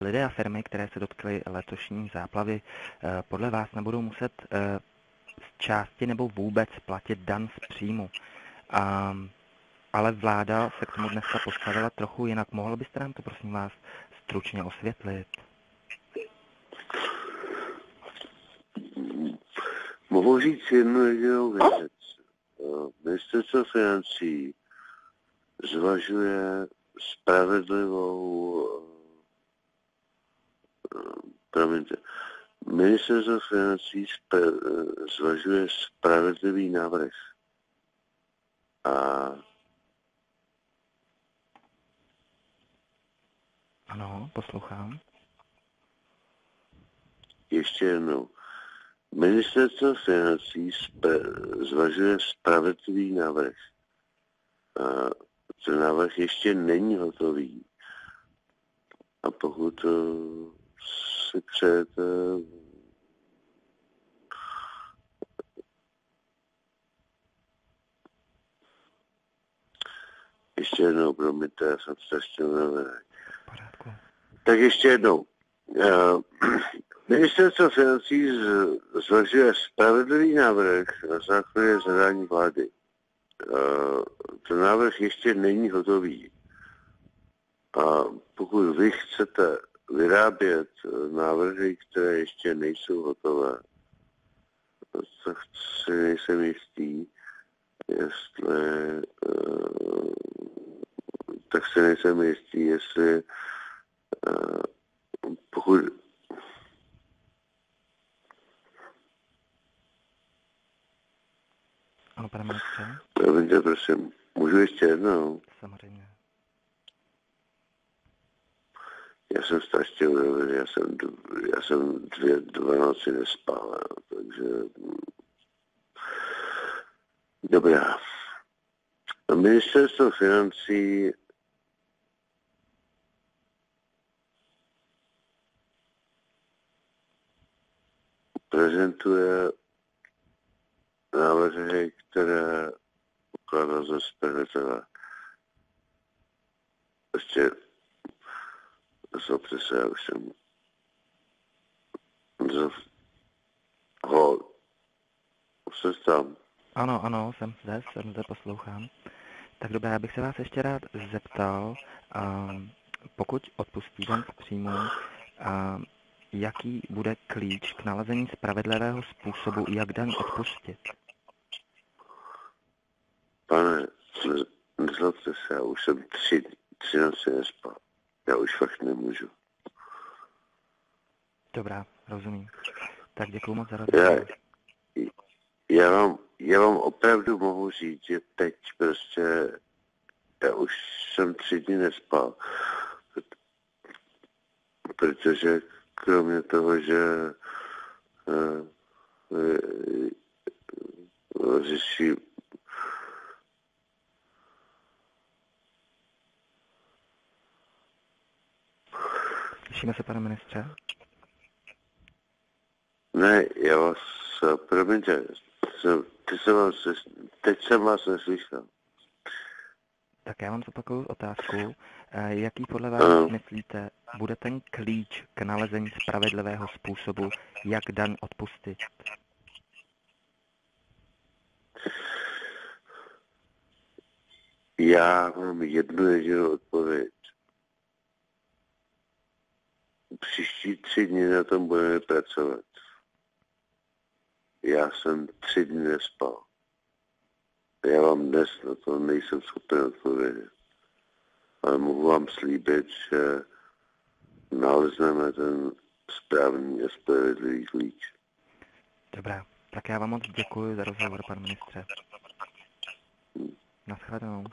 lidé a firmy, které se dotkly letošní záplavy, podle vás nebudou muset z části nebo vůbec platit daň z příjmu. Ale vláda se k tomu dneska postavila trochu jinak. Mohl byste nám to, prosím vás, stručně osvětlit? Mohu říct jednu jedinou věc. Ministerstvo financí zvažuje Ministerstvo financí zvažuje spravedlivý návrh. Ano, poslouchám. Ještě jednou. Ministerstvo financí zvažuje spravedlivý návrh. Ten návrh ještě není hotový. A pokud si přejete ještě jednou, promiňte, já jsem strašně unavený. Tak ještě jednou. Ministerstvo financí zvažuje spravedlivý návrh na základě zadání vlády. Ten návrh ještě není hotový. A pokud vy chcete vyrábět návrhy, které ještě nejsou hotové, tak si nejsem jistý, jestli pokud ano, pane ministře. Promiňte, prosím, můžu ještě jednou? Samozřejmě. Já jsem strašně unavený, já jsem dva noci nespal, takže dobrá. Ministerstvo financí prezentuje návrhy, které ukládá za spravedlivé. Prostě zlobte se, já už jsem jste tam? Ano, jsem zde, poslouchám. Tak dobré, já bych se vás ještě rád zeptal, pokud odpustí daň z příjmu, jaký bude klíč k nalezení spravedlivého způsobu, jak daň odpustit? Pane, nezlobte se, já už jsem tři noci nespal. Já už fakt nemůžu. Dobrá, rozumím. Tak děkuju moc za rozhovor. Já vám opravdu mohu říct, že teď prostě já už jsem 3 dny nespal. Protože kromě toho, že řeší Slyšíme se, pane ministře? Ne, já vás, promiňte, teď jsem vás neslyšel. Tak já vám zopakuju otázku. Jaký podle vás myslíte, bude ten klíč k nalezení spravedlivého způsobu, jak daň odpustit? Já mám jednu jedinou odpověď. Příští 3 dny na tom budeme pracovat. Já jsem 3 dny nespal. Já vám dnes na to nejsem schopen odpovědět. Ale mohu vám slíbit, že nalezneme ten správný a spravedlivý klíč. Dobrá, tak já vám moc děkuji za rozhovor, pane ministře. Naschledanou.